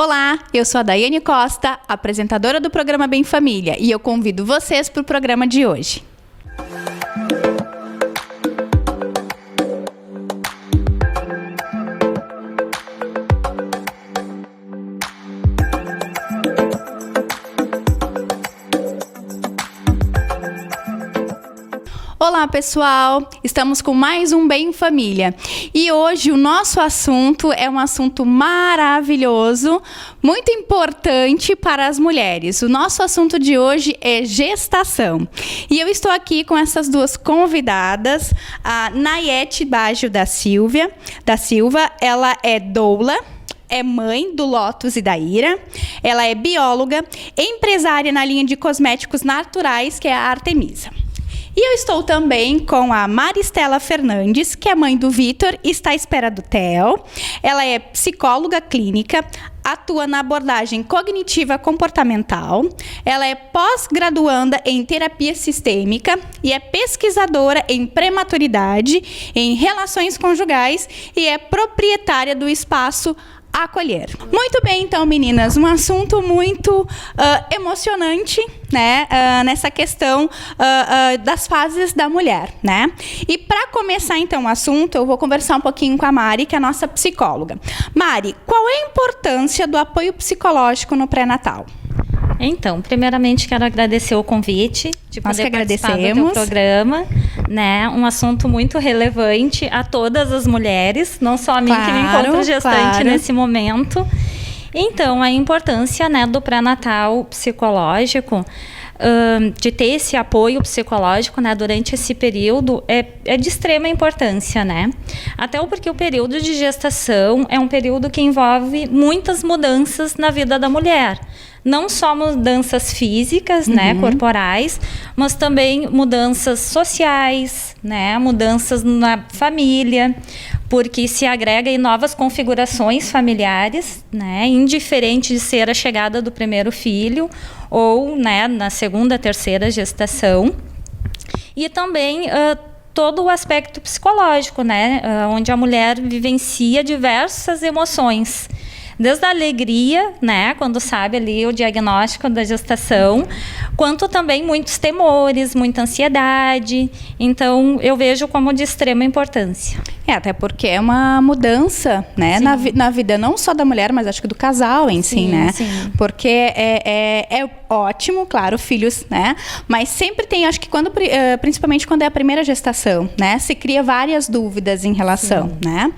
Olá, eu sou a Daiane Costa, apresentadora do programa Bem Família, e eu convido vocês para o programa de hoje. Olá pessoal, estamos com mais um Bem Família e hoje o nosso assunto é um assunto maravilhoso, muito importante para as mulheres. O nosso assunto de hoje é gestação e eu estou aqui com essas duas convidadas, a Nayete Baggio da Silva, ela é doula. É mãe do Lotus e da Ira. Ela é bióloga, empresária na linha de cosméticos naturais, que é a Artemisa. E eu estou também com a Maristela Fernandes, que é mãe do Vitor e está à espera do Theo. Ela é psicóloga clínica, atua na abordagem cognitiva comportamental. Ela é pós-graduanda em terapia sistêmica e é pesquisadora em prematuridade, em relações conjugais e é proprietária do espaço Acolher. Muito bem, então, meninas, um assunto muito emocionante, né, nessa questão das fases da mulher, né? E para começar, então, o assunto, eu vou conversar um pouquinho com a Mari, que é a nossa psicóloga. Mari, qual é a importância do apoio psicológico no pré-natal? Então, primeiramente, quero agradecer o convite de poder participar do teu programa, né? Um assunto muito relevante a todas as mulheres, não só a mim que me encontro gestante nesse momento. Então, a importância, né, do pré-natal psicológico, de ter esse apoio psicológico, né, durante esse período é de extrema importância, né? Até porque o período de gestação é um período que envolve muitas mudanças na vida da mulher. Não só mudanças físicas, né, corporais, mas também mudanças sociais, né, mudanças na família, porque se agrega em novas configurações familiares, né, indiferente de ser a chegada do primeiro filho ou, né, na segunda, terceira gestação. E também todo o aspecto psicológico, né, onde a mulher vivencia diversas emoções. Desde a alegria, né, quando sabe ali o diagnóstico da gestação, quanto também muitos temores, muita ansiedade. Então, eu vejo como de extrema importância. Até porque é uma mudança, né, na vida não só da mulher, mas acho que do casal em si, né? Sim. Porque é ótimo, claro, filhos, né? Mas sempre tem, acho que principalmente quando é a primeira gestação, né? Se cria várias dúvidas em relação, né?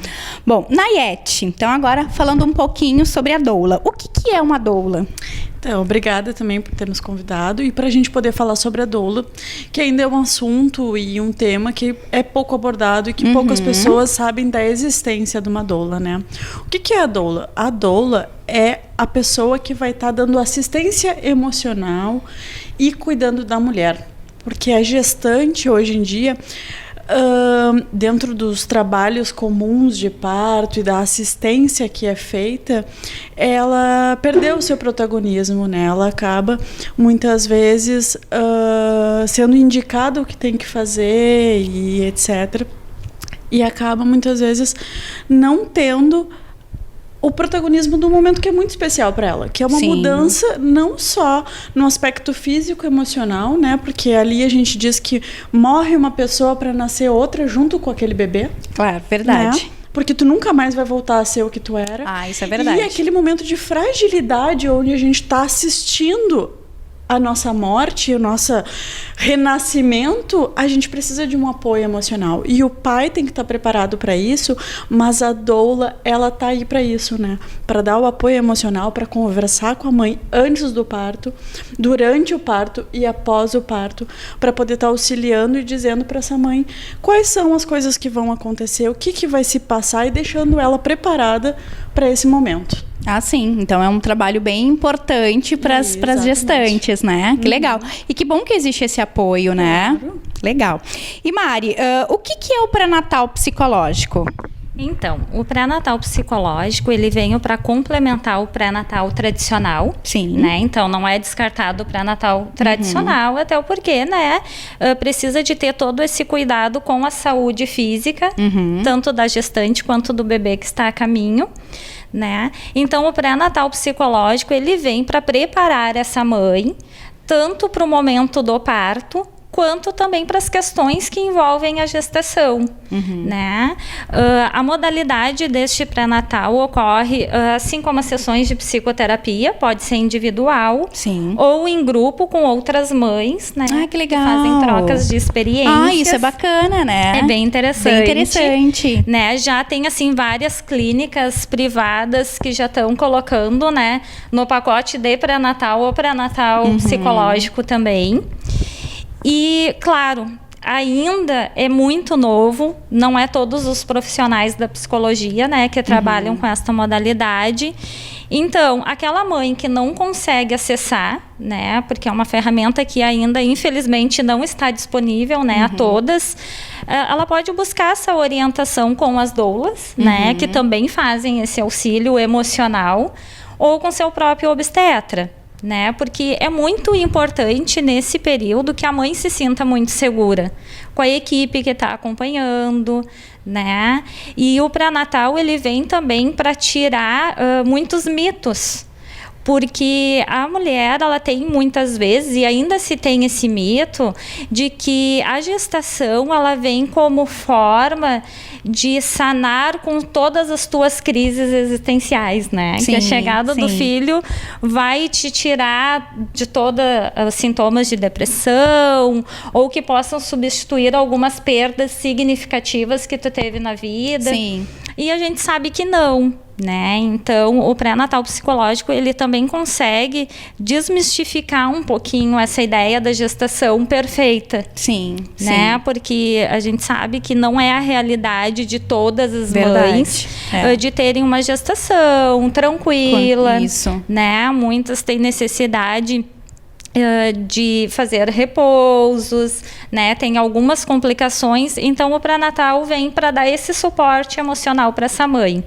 Bom, Nayete, então agora falando um pouquinho sobre a doula. O que é uma doula? Então, obrigada também por ter nos convidado e para a gente poder falar sobre a doula, que ainda é um assunto e um tema que é pouco abordado e que poucas pessoas sabem da existência de uma doula, né? O que é a doula? A doula é a pessoa que vai estar dando assistência emocional e cuidando da mulher, porque a gestante hoje em dia, dentro dos trabalhos comuns de parto e da assistência que é feita, ela perdeu o seu protagonismo, né? Ela acaba muitas vezes sendo indicada o que tem que fazer e etc. E acaba muitas vezes não tendo o protagonismo do momento que é muito especial para ela, que é uma mudança não só no aspecto físico e emocional, né? Porque ali a gente diz que morre uma pessoa para nascer outra junto com aquele bebê. Claro, verdade. Né? Porque tu nunca mais vai voltar a ser o que tu era. Ah, isso é verdade. E aquele momento de fragilidade onde a gente está assistindo a nossa morte, o nosso renascimento, a gente precisa de um apoio emocional. E o pai tem que estar preparado para isso, mas a doula, ela tá aí para isso, né? Para dar o apoio emocional, para conversar com a mãe antes do parto, durante o parto e após o parto, para poder estar auxiliando e dizendo para essa mãe quais são as coisas que vão acontecer, o que vai se passar e deixando ela preparada para esse momento. Ah, sim. Então é um trabalho bem importante para as gestantes, né? Que legal. E que bom que existe esse apoio, né? Claro. Legal. E Mari, o que é o pré-natal psicológico? Então, o pré-natal psicológico, ele veio para complementar o pré-natal tradicional. Sim. Né? Então, não é descartado o pré-natal tradicional, até porque, né, precisa de ter todo esse cuidado com a saúde física, tanto da gestante quanto do bebê que está a caminho. né? Então, o pré-natal psicológico, ele vem para preparar essa mãe, tanto para o momento do parto, quanto também para as questões que envolvem a gestação, né? A modalidade deste pré-natal ocorre, assim como as sessões de psicoterapia, pode ser individual, sim, ou em grupo com outras mães, né? Que legal. Que fazem trocas de experiências. Isso é bacana, né? É bem interessante. Bem interessante. Né? Já tem, assim, várias clínicas privadas que já estão colocando, né, no pacote de pré-natal ou pré-natal psicológico também. E, claro, ainda é muito novo, não é todos os profissionais da psicologia, né, que trabalham com esta modalidade. Então, aquela mãe que não consegue acessar, né, porque é uma ferramenta que ainda, infelizmente, não está disponível, né, a todas, ela pode buscar essa orientação com as doulas, né, que também fazem esse auxílio emocional, ou com seu próprio obstetra, né? Porque é muito importante nesse período que a mãe se sinta muito segura com a equipe que está acompanhando, né? E o pré-natal, ele vem também para tirar muitos mitos, porque a mulher, ela tem muitas vezes, e ainda se tem esse mito, de que a gestação, ela vem como forma de sanar com todas as tuas crises existenciais, né? Sim, que a chegada do filho vai te tirar de todos os sintomas de depressão, ou que possam substituir algumas perdas significativas que tu teve na vida. Sim. E a gente sabe que não, né? Então, o pré-natal psicológico, ele também consegue desmistificar um pouquinho essa ideia da gestação perfeita. Sim, né? Porque a gente sabe que não é a realidade de todas as mães de terem uma gestação tranquila. Isso. Né? Muitas têm necessidade de fazer repousos, né? Tem algumas complicações, então o pré-natal vem para dar esse suporte emocional para essa mãe.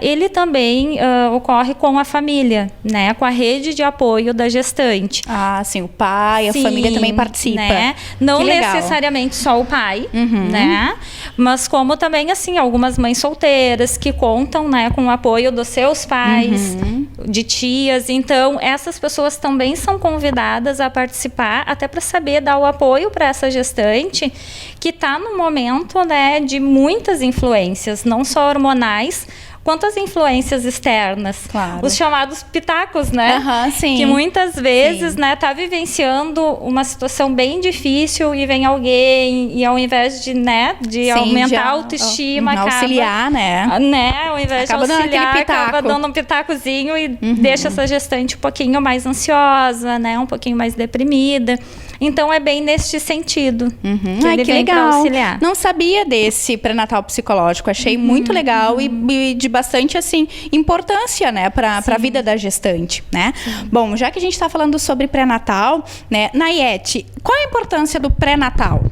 Ele também ocorre com a família, né? Com a rede de apoio da gestante. Sim, o pai, a família também participa. Né? Não necessariamente só o pai, né? Mas como também, assim, algumas mães solteiras que contam, né, com o apoio dos seus pais, de tias. Então, essas pessoas também são convidadas a participar, até para saber dar o apoio para essa gestante que está no momento, né, de muitas influências, não só hormonais, quanto as influências externas. Claro. Os chamados pitacos, né? Sim. Que muitas vezes, né, tá vivenciando uma situação bem difícil e vem alguém e ao invés de, né, de aumentar a autoestima, auxiliar, acaba, né? Ao invés acaba de auxiliar, acaba dando dando um pitacozinho e deixa essa gestante um pouquinho mais ansiosa, né? Um pouquinho mais deprimida. Então, é bem neste sentido. Que ele vem para auxiliar. Não sabia desse pré-natal psicológico. Achei muito legal e de bastante, assim, importância, né, para a vida da gestante, né? Bom, já que a gente está falando sobre pré-natal, né, Nayete, qual a importância do pré-natal?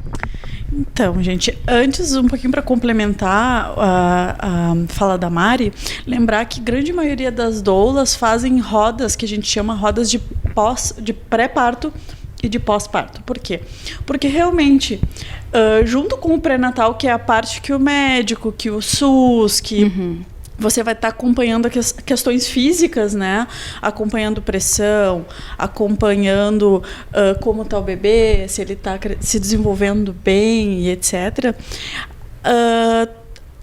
Então, gente, antes, um pouquinho para complementar a fala da Mari, lembrar que grande maioria das doulas fazem rodas, que a gente chama rodas de pré-parto e de pós-parto. Por quê? Porque realmente, junto com o pré-natal, que é a parte que o médico, que o SUS, que você vai estar acompanhando as questões físicas, né? Acompanhando pressão, acompanhando como está o bebê, se ele está se desenvolvendo bem e etc.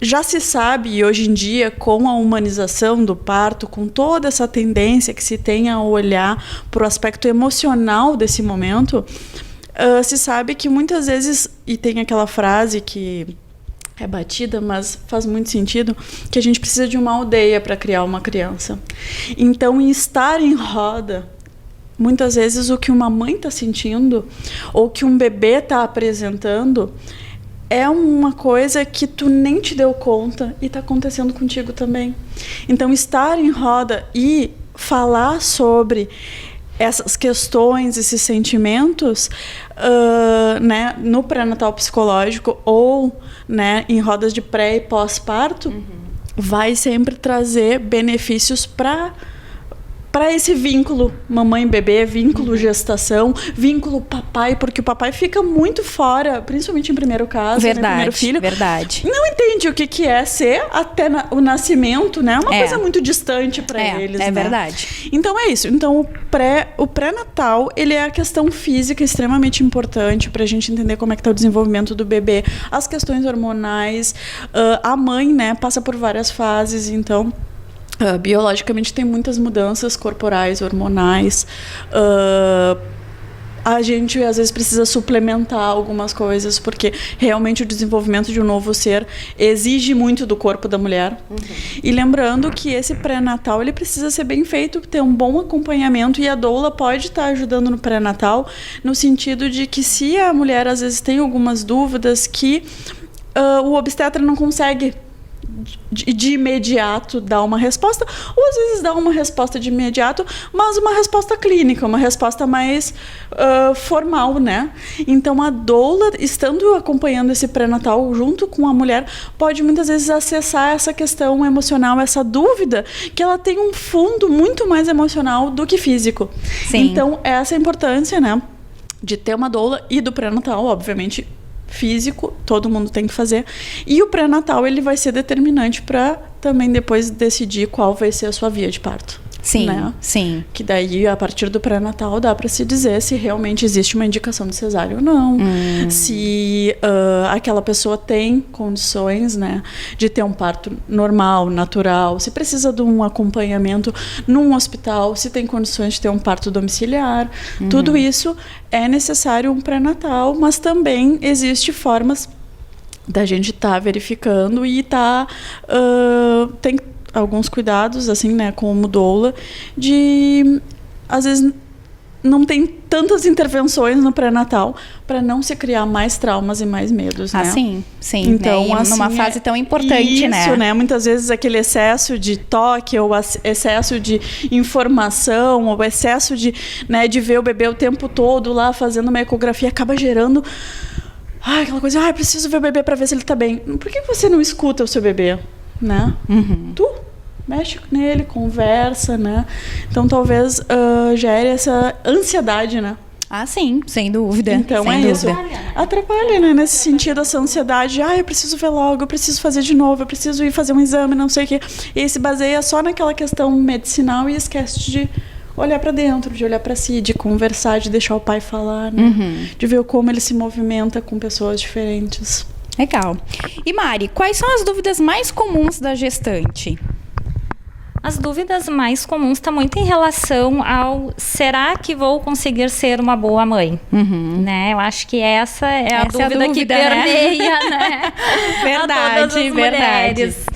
Já se sabe, hoje em dia, com a humanização do parto, com toda essa tendência que se tem a olhar para o aspecto emocional desse momento, se sabe que muitas vezes, e tem aquela frase que é batida, mas faz muito sentido, que a gente precisa de uma aldeia para criar uma criança. Então, estar em roda, muitas vezes o que uma mãe está sentindo, ou que um bebê está apresentando, é uma coisa que tu nem te deu conta e está acontecendo contigo também. Então, estar em roda e falar sobre essas questões, esses sentimentos, né, no pré-natal psicológico ou, né, em rodas de pré e pós-parto, vai sempre trazer benefícios para para esse vínculo mamãe-bebê, vínculo gestação, vínculo papai, porque o papai fica muito fora, principalmente em primeiro caso, verdade, né, primeiro filho. Verdade. Não entende o que é ser até o nascimento, né? É uma coisa muito distante para eles, né? Verdade. Então é isso. Então o pré-natal, ele é a questão física extremamente importante para a gente entender como é que tá o desenvolvimento do bebê, as questões hormonais, a mãe, né, passa por várias fases, então biologicamente tem muitas mudanças corporais, hormonais. A gente às vezes precisa suplementar algumas coisas, porque realmente o desenvolvimento de um novo ser exige muito do corpo da mulher. E lembrando que esse pré-natal, ele precisa ser bem feito, ter um bom acompanhamento, e a doula pode estar ajudando no pré-natal, no sentido de que se a mulher às vezes tem algumas dúvidas que o obstetra não consegue de imediato dar uma resposta, ou às vezes dá uma resposta de imediato, mas uma resposta clínica, uma resposta mais formal, né? Então a doula, estando acompanhando esse pré-natal junto com a mulher, pode muitas vezes acessar essa questão emocional, essa dúvida, que ela tem um fundo muito mais emocional do que físico. Sim. Então essa é a importância, né, de ter uma doula, e do pré-natal, obviamente, físico, todo mundo tem que fazer. E o pré-natal, ele vai ser determinante para também depois decidir qual vai ser a sua via de parto. Sim, né? sim. Que daí, a partir do pré-natal, dá para se dizer se realmente existe uma indicação de cesárea ou não. Se aquela pessoa tem condições, né, de ter um parto normal, natural, se precisa de um acompanhamento num hospital, se tem condições de ter um parto domiciliar. Tudo isso é necessário um pré-natal, mas também existe formas da gente estar verificando e tem alguns cuidados, assim, né, como doula, de às vezes não tem tantas intervenções no pré-natal para não se criar mais traumas e mais medos, né? Sim. Então, né? assim, numa fase tão importante, isso, né? Muitas vezes aquele excesso de toque, ou excesso de informação, ou excesso de ver o bebê o tempo todo lá fazendo uma ecografia, acaba gerando aquela coisa, eu preciso ver o bebê para ver se ele tá bem. Por que você não escuta o seu bebê? Né? Tu mexe nele, conversa, né? Então talvez gere essa ansiedade, né? Sim, sem dúvida. Então sem dúvida. Isso. Atrapalha, né? Nesse sentido, essa ansiedade, eu preciso ver logo, eu preciso fazer de novo, eu preciso ir fazer um exame, não sei o quê. E se baseia só naquela questão medicinal e esquece de olhar para dentro, de olhar para si, de conversar, de deixar o pai falar, né? De ver como ele se movimenta com pessoas diferentes. Legal. E Mari, quais são as dúvidas mais comuns da gestante? As dúvidas mais comuns estão muito em relação ao será que vou conseguir ser uma boa mãe? Né? Eu acho que essa é a dúvida que permeia, né? Verdade, a todas as mulheres.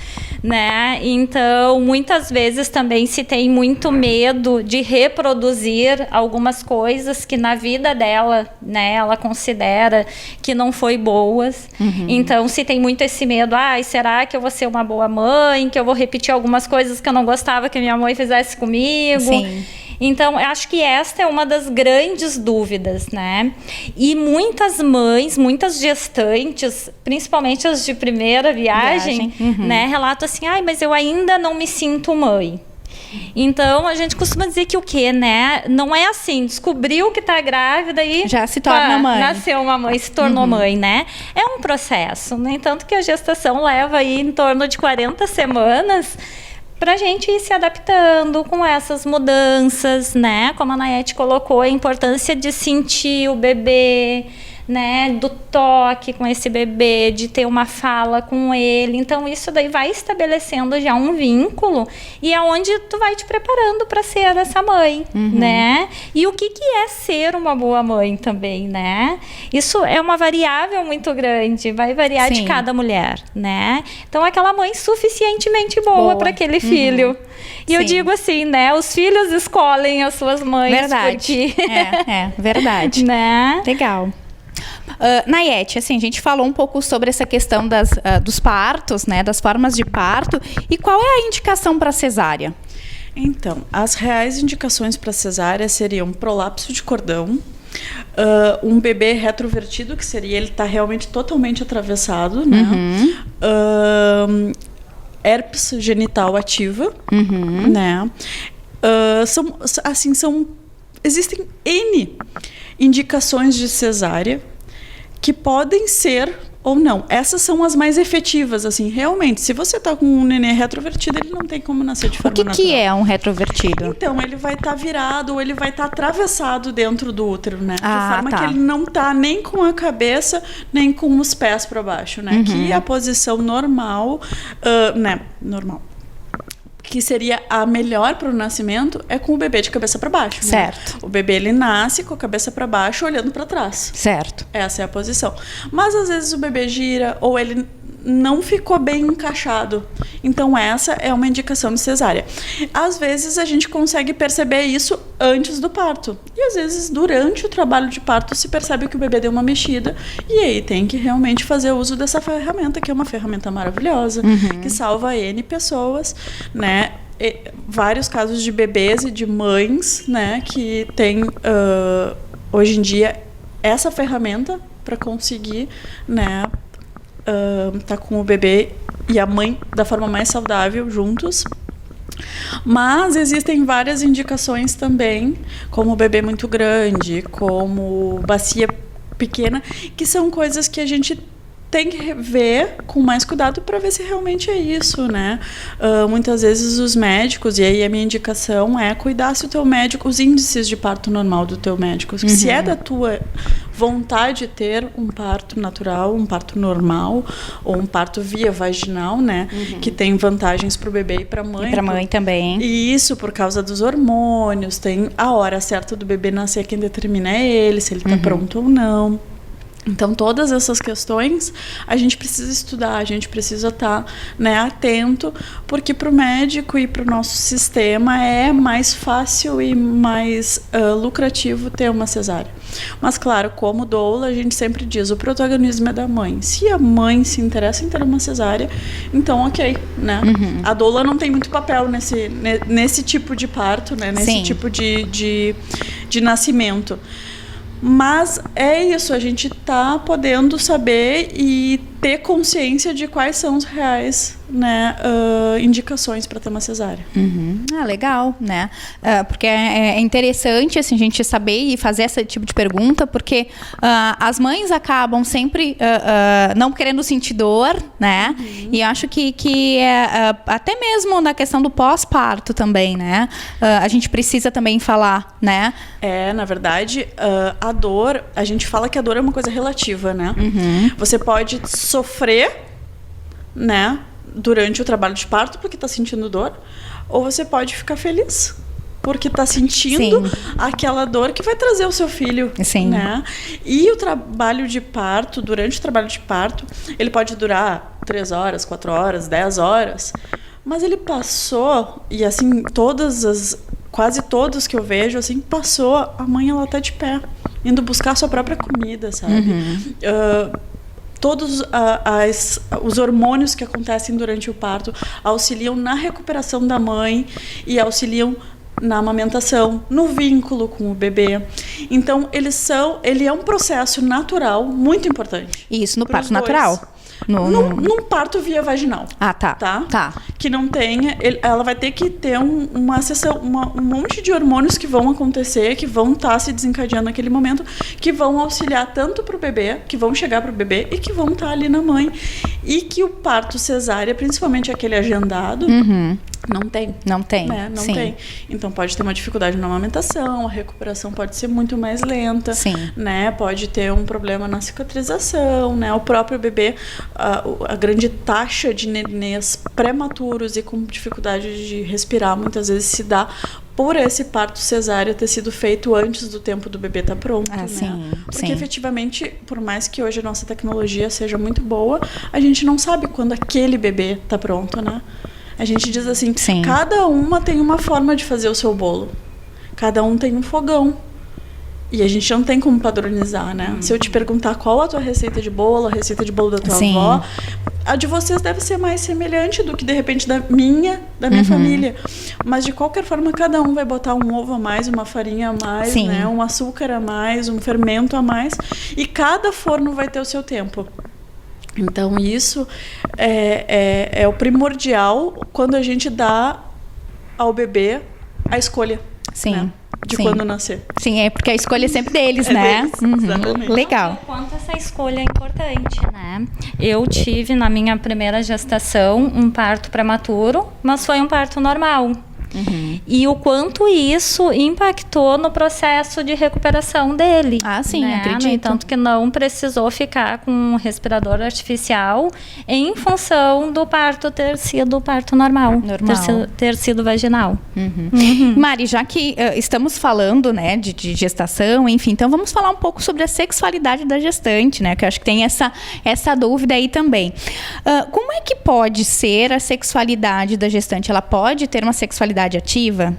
Né? Então, muitas vezes também se tem muito medo de reproduzir algumas coisas que na vida dela, né, ela considera que não foi boas. Então, se tem muito esse medo, será que eu vou ser uma boa mãe? Que eu vou repetir algumas coisas que eu não gostava que minha mãe fizesse comigo? Sim. Então, eu acho que esta é uma das grandes dúvidas, né? E muitas mães, muitas gestantes, principalmente as de primeira viagem. Né, relatam assim, mas eu ainda não me sinto mãe. Então, a gente costuma dizer que o quê, né? Não é assim, descobriu que tá grávida e já se torna mãe. Nasceu uma mãe, se tornou mãe, né? É um processo, no entanto que a gestação leva aí em torno de 40 semanas para a gente ir se adaptando com essas mudanças, né? Como a Nayete colocou, a importância de sentir o bebê, né, do toque com esse bebê, de ter uma fala com ele. Então isso daí vai estabelecendo já um vínculo e é onde tu vai te preparando para ser essa mãe, né? E o que é ser uma boa mãe também, né? Isso é uma variável muito grande, vai variar de cada mulher, né? Então aquela mãe suficientemente boa para aquele filho. E eu digo assim, né? Os filhos escolhem as suas mães. Verdade. Porque... verdade. Né? Legal. Nayete, assim, a gente falou um pouco sobre essa questão dos partos, né, das formas de parto, e qual é a indicação para cesárea? Então, as reais indicações para cesárea seriam prolapso de cordão, um bebê retrovertido, que seria ele estar realmente totalmente atravessado, né? Herpes genital ativa, né? Existem N indicações de cesárea que podem ser ou não. Essas são as mais efetivas, assim, realmente. Se você tá com um neném retrovertido, ele não tem como nascer de forma natural. O que é um retrovertido? Então, ele vai estar virado ou ele vai estar atravessado dentro do útero, né? De forma tá. que ele não tá nem com a cabeça, nem com os pés para baixo, né? Que a posição normal, normal, que seria a melhor para o nascimento, é com o bebê de cabeça para baixo. Né? Certo. O bebê, ele nasce com a cabeça para baixo, olhando para trás. Certo. Essa é a posição. Mas às vezes o bebê gira ou ele não ficou bem encaixado. Então essa é uma indicação de cesárea. Às vezes a gente consegue perceber isso antes do parto. E às vezes durante o trabalho de parto se percebe que o bebê deu uma mexida e aí tem que realmente fazer uso dessa ferramenta, que é uma ferramenta maravilhosa, que salva N pessoas, né? Vários casos de bebês e de mães, né, que tem hoje em dia essa ferramenta para conseguir, né, tá com o bebê e a mãe da forma mais saudável juntos. Mas existem várias indicações também, como o bebê muito grande, como bacia pequena, que são coisas que a gente tem que ver com mais cuidado para ver se realmente é isso, né? Muitas vezes os médicos, e aí a minha indicação é cuidar se o teu médico, os índices de parto normal do teu médico, se é da tua vontade de ter um parto natural, um parto normal, ou um parto via vaginal, né? Que tem vantagens para o bebê e para a mãe. E para a mãe também. E isso por causa dos hormônios, tem a hora certa do bebê nascer, quem determina é ele, se ele está pronto ou não. Então, todas essas questões a gente precisa estudar, a gente precisa estar, né, atento, porque para o médico e para o nosso sistema é mais fácil e mais lucrativo ter uma cesárea. Mas, claro, como doula, a gente sempre diz, o protagonismo é da mãe. Se a mãe se interessa em ter uma cesárea, então ok, né? A doula não tem muito papel nesse tipo de parto, né? Nesse tipo de nascimento. Mas é isso, a gente tá podendo saber e ter consciência de quais são os reais, né, indicações para ter uma cesárea. Legal, né? Porque é interessante assim, a gente saber e fazer esse tipo de pergunta, porque as mães acabam sempre não querendo sentir dor, né? E acho que até mesmo na questão do pós-parto também, né? A gente precisa também falar, né? Na verdade, a dor, a gente fala que a dor é uma coisa relativa, né? Você pode sofrer, né, durante o trabalho de parto porque está sentindo dor, ou você pode ficar feliz porque está sentindo aquela dor que vai trazer o seu filho, né? E o trabalho de parto, durante o trabalho de parto, ele pode durar 3 horas, 4 horas, 10 horas, mas ele passou, e assim, quase todos que eu vejo, assim, passou, a mãe, ela tá de pé, indo buscar a sua própria comida, sabe? Todos os hormônios que acontecem durante o parto auxiliam na recuperação da mãe e auxiliam na amamentação, no vínculo com o bebê. Então, ele é um processo natural muito importante. Isso, no parto natural? Num parto via vaginal. Tá. Que não tenha... Ela vai ter que ter uma sessão, um monte de hormônios que vão acontecer, que vão estar se desencadeando naquele momento, que vão auxiliar tanto para o bebê, que vão chegar para o bebê e que vão estar ali na mãe. E que o parto cesárea, principalmente aquele agendado, não tem. Não tem. Né? Não tem. Então pode ter uma dificuldade na amamentação, a recuperação pode ser muito mais lenta. Né? Pode ter um problema na cicatrização, né? O próprio bebê, a grande taxa de nenês prematuros e com dificuldade de respirar muitas vezes se dá por esse parto cesárea ter sido feito antes do tempo do bebê estar pronto, né? Porque efetivamente, por mais que hoje a nossa tecnologia seja muito boa, a gente não sabe quando aquele bebê está pronto, né? A gente diz assim, cada uma tem uma forma de fazer o seu bolo. Cada um tem um fogão. E a gente não tem como padronizar, né? Se eu te perguntar qual a tua receita de bolo, a receita de bolo da tua avó, a de vocês deve ser mais semelhante do que, de repente, da minha família. Mas, de qualquer forma, cada um vai botar um ovo a mais, uma farinha a mais, né? Um açúcar a mais, um fermento a mais. E cada forno vai ter o seu tempo. Então, isso é o primordial quando a gente dá ao bebê a escolha. Sim. Né? De quando nascer. Sim, é porque a escolha é sempre deles, né? Deles, exatamente. Legal. O quanto essa escolha é importante, né? Eu tive na minha primeira gestação um parto prematuro, mas foi um parto normal. E o quanto isso impactou no processo de recuperação dele. Ah, sim, né? acredito. Tanto que não precisou ficar com um respirador artificial em função do parto ter sido parto normal. Ter sido vaginal. Mari, já que estamos falando, né, de gestação, enfim, então vamos falar um pouco sobre a sexualidade da gestante, né? Que eu acho que tem essa dúvida aí também. Como é que pode ser a sexualidade da gestante? Ela pode ter uma sexualidade ativa?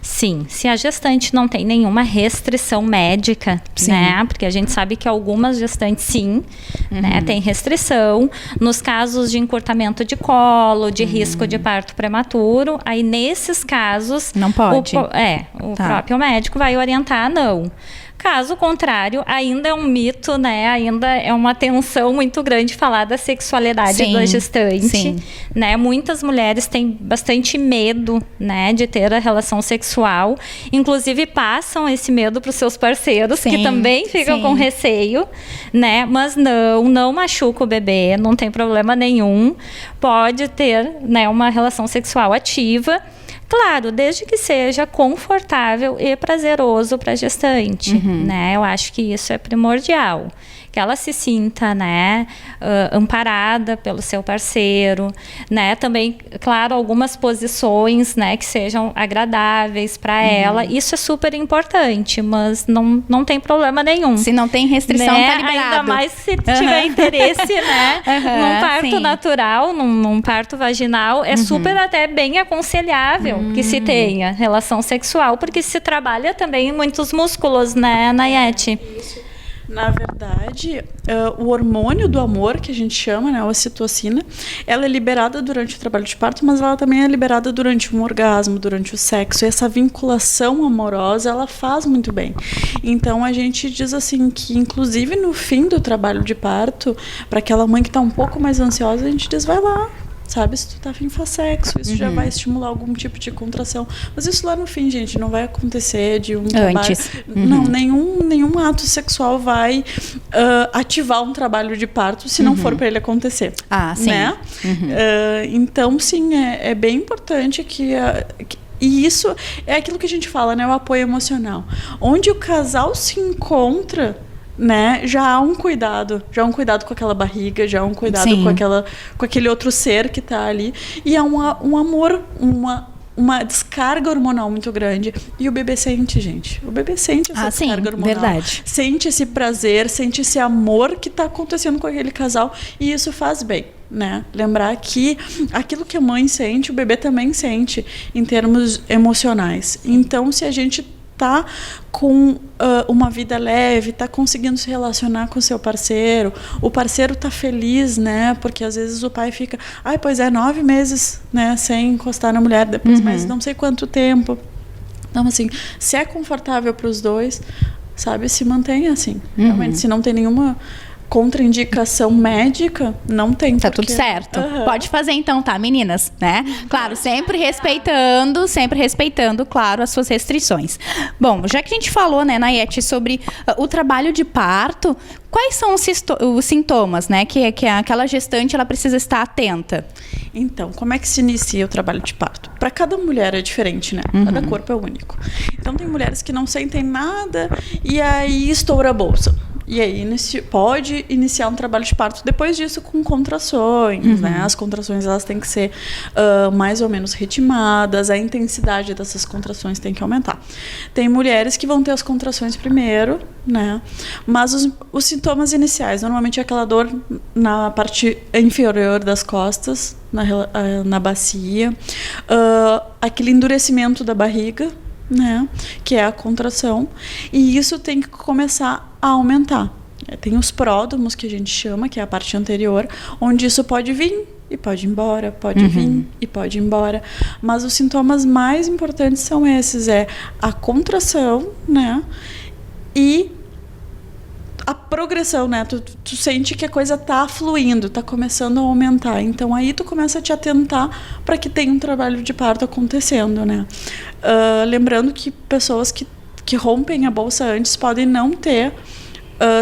Sim, se a gestante não tem nenhuma restrição médica, né? Porque a gente sabe que algumas gestantes sim, né? Tem restrição. Nos casos de encurtamento de colo, de risco de parto prematuro, aí nesses casos... Não pode? O próprio médico vai orientar não. Caso contrário, ainda é um mito, né? Ainda é uma tensão muito grande falar da sexualidade da gestante, né? Muitas mulheres têm bastante medo, né, de ter a relação sexual, inclusive passam esse medo para os seus parceiros, que também ficam com receio, né? Mas não machuca o bebê, não tem problema nenhum, pode ter, né, uma relação sexual ativa. Claro, desde que seja confortável e prazeroso para a gestante, né? Eu acho que isso é primordial. Que ela se sinta, né, amparada pelo seu parceiro, né? Também, claro, algumas posições, né, que sejam agradáveis para ela. Isso é super importante, mas não tem problema nenhum. Se não tem restrição, né? tá liberado. Ainda mais se tiver interesse, né, num parto natural, num parto vaginal, é super até bem aconselhável que se tenha relação sexual, porque se trabalha também muitos músculos, né, Nayete? Na verdade, o hormônio do amor, que a gente chama, né, a ocitocina, ela é liberada durante o trabalho de parto, mas ela também é liberada durante um orgasmo, durante o sexo. E essa vinculação amorosa, ela faz muito bem. Então, a gente diz assim que, inclusive, no fim do trabalho de parto, para aquela mãe que está um pouco mais ansiosa, a gente diz, vai lá. Sabe, se tu tá afim, faz sexo. Isso já vai estimular algum tipo de contração. Mas isso lá no fim, gente, não vai acontecer de um trabalho... Não, nenhum ato sexual vai ativar um trabalho de parto se não for para ele acontecer. Ah, sim. Né? Então, sim, é bem importante que... E isso é aquilo que a gente fala, né? O apoio emocional. Onde o casal se encontra... Né? Já há um cuidado com aquela barriga, já há um cuidado com aquele outro ser que está ali, e é um amor, uma descarga hormonal muito grande, e o bebê sente, gente, o bebê sente essa descarga hormonal, verdade. Sente esse prazer, sente esse amor que está acontecendo com aquele casal, e isso faz bem, né? Lembrar que aquilo que a mãe sente, o bebê também sente em termos emocionais. Então, se a gente tá com uma vida leve, tá conseguindo se relacionar com o seu parceiro, o parceiro tá feliz, né? Porque às vezes o pai fica, 9 meses, né, sem encostar na mulher, depois mais não sei quanto tempo. Então, assim, se é confortável para os dois, sabe, se mantenha assim. Realmente, se não tem nenhuma contraindicação médica, não tem. Tá tudo certo. Pode fazer então, tá, meninas, né? Claro, sempre respeitando, claro, as suas restrições. Bom, já que a gente falou, né, Nayete, sobre o trabalho de parto, quais são os sintomas, né, que aquela gestante ela precisa estar atenta? Então, como é que se inicia o trabalho de parto? Para cada mulher é diferente, né? Cada corpo é único. Então, tem mulheres que não sentem nada e aí estoura a bolsa. E aí pode iniciar um trabalho de parto depois disso com contrações, né? As contrações elas têm que ser mais ou menos ritmadas, a intensidade dessas contrações tem que aumentar. Tem mulheres que vão ter as contrações primeiro, né? Mas os sintomas iniciais, normalmente é aquela dor na parte inferior das costas, na bacia, aquele endurecimento da barriga, né, que é a contração, e isso tem que começar a aumentar. Tem os pródomos, que a gente chama, que é a parte anterior, onde isso pode vir e pode ir embora, pode vir e pode ir embora. Mas os sintomas mais importantes são esses, a contração, né, e a progressão, né? Tu sente que a coisa tá fluindo, tá começando a aumentar. Então, aí tu começa a te atentar para que tenha um trabalho de parto acontecendo, né? Lembrando que pessoas que rompem a bolsa antes podem não ter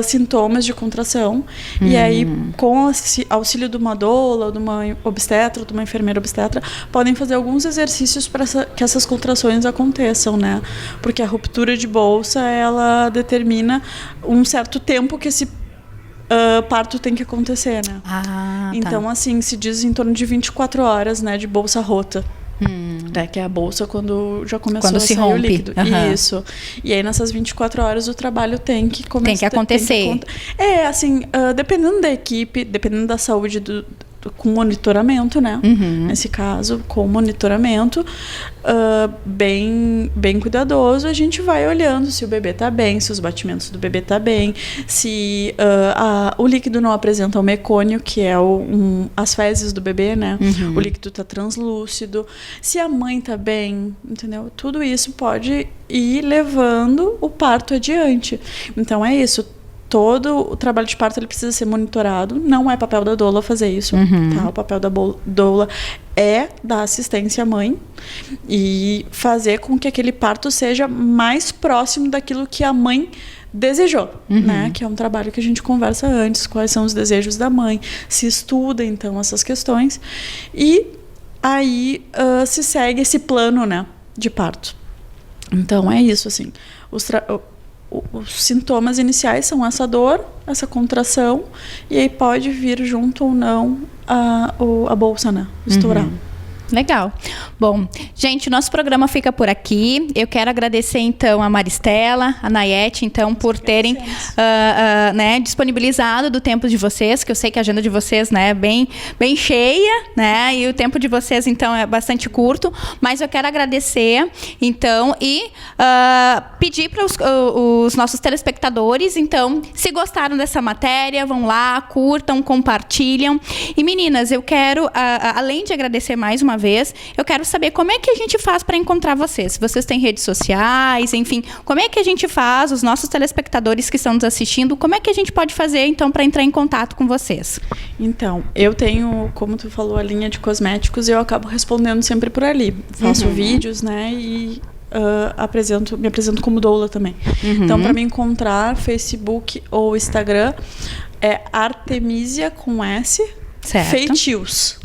sintomas de contração. E aí, com auxílio de uma doula, de uma obstetra, de uma enfermeira obstetra, podem fazer alguns exercícios para que essas contrações aconteçam, né? Porque a ruptura de bolsa, ela determina um certo tempo que esse parto tem que acontecer, né? Então, assim, se diz em torno de 24 horas, né, de bolsa rota. Que é a bolsa quando já começou a sair o líquido. Isso. E aí, nessas 24 horas, o trabalho tem que começar. Tem que acontecer. Assim, dependendo da equipe, dependendo da saúde com monitoramento, né? Nesse caso, com monitoramento bem cuidadoso, a gente vai olhando se o bebê tá bem, se os batimentos do bebê tá bem, se o líquido não apresenta o mecônio, que é as fezes do bebê, né? O líquido tá translúcido, se a mãe tá bem, entendeu? Tudo isso pode ir levando o parto adiante. Então, é isso. Todo o trabalho de parto ele precisa ser monitorado. Não é papel da doula fazer isso. Tá? O papel da doula é dar assistência à mãe e fazer com que aquele parto seja mais próximo daquilo que a mãe desejou, né? Que é um trabalho que a gente conversa antes, quais são os desejos da mãe, se estuda então essas questões e aí se segue esse plano, né, de parto. Então é isso, assim, os sintomas iniciais são essa dor, essa contração, e aí pode vir junto ou não a bolsa, né? Estourar. Legal. Bom, gente, o nosso programa fica por aqui. Eu quero agradecer, então, a Maristela, a Nayete, então, por terem disponibilizado do tempo de vocês, que eu sei que a agenda de vocês, né, é bem cheia, né, e o tempo de vocês, então, é bastante curto, mas eu quero agradecer, então, e pedir para os nossos telespectadores, então, se gostaram dessa matéria, vão lá, curtam, compartilham. E, meninas, eu quero, além de agradecer mais uma vez, eu quero saber como é que a gente faz para encontrar vocês. Se vocês têm redes sociais, enfim, como é que a gente faz, os nossos telespectadores que estão nos assistindo, como é que a gente pode fazer, então, para entrar em contato com vocês? Então, eu tenho, como tu falou, a linha de cosméticos e eu acabo respondendo sempre por ali. Faço vídeos, né, e me apresento como doula também. Então, para me encontrar, Facebook ou Instagram, é Artemisia com S, certo. Feitios.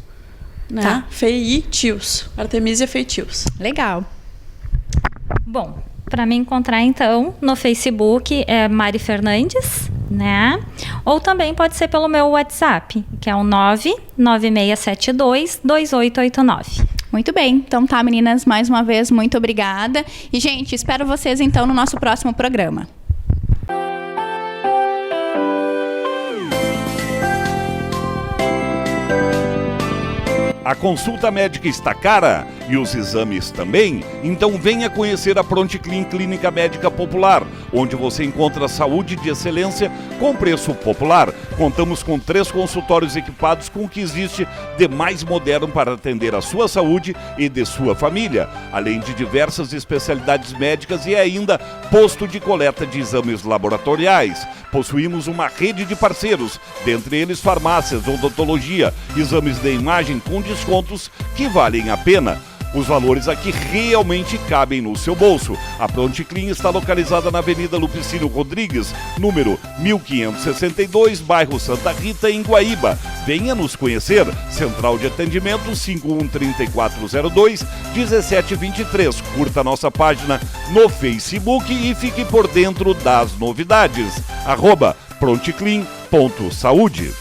Né? Tá. Feitios. Artemisia Feitios. Legal. Bom, para me encontrar, então, no Facebook é Mari Fernandes, né? Ou também pode ser pelo meu WhatsApp, que é o 996722889. Muito bem. Então tá, meninas, mais uma vez, muito obrigada. E, gente, espero vocês, então, no nosso próximo programa. A consulta médica está cara e os exames também? Então venha conhecer a Pronticlin Clínica Médica Popular, onde você encontra saúde de excelência com preço popular. Contamos com 3 consultórios equipados com o que existe de mais moderno para atender a sua saúde e de sua família, além de diversas especialidades médicas e ainda posto de coleta de exames laboratoriais. Possuímos uma rede de parceiros, dentre eles farmácias, odontologia, exames de imagem com descontos que valem a pena. Os valores aqui realmente cabem no seu bolso. A Pronticlin está localizada na Avenida Lupicínio Rodrigues, número 1562, bairro Santa Rita, em Guaíba. Venha nos conhecer. Central de atendimento 513402-1723. Curta nossa página no Facebook e fique por dentro das novidades. @Pronticlin.saúde.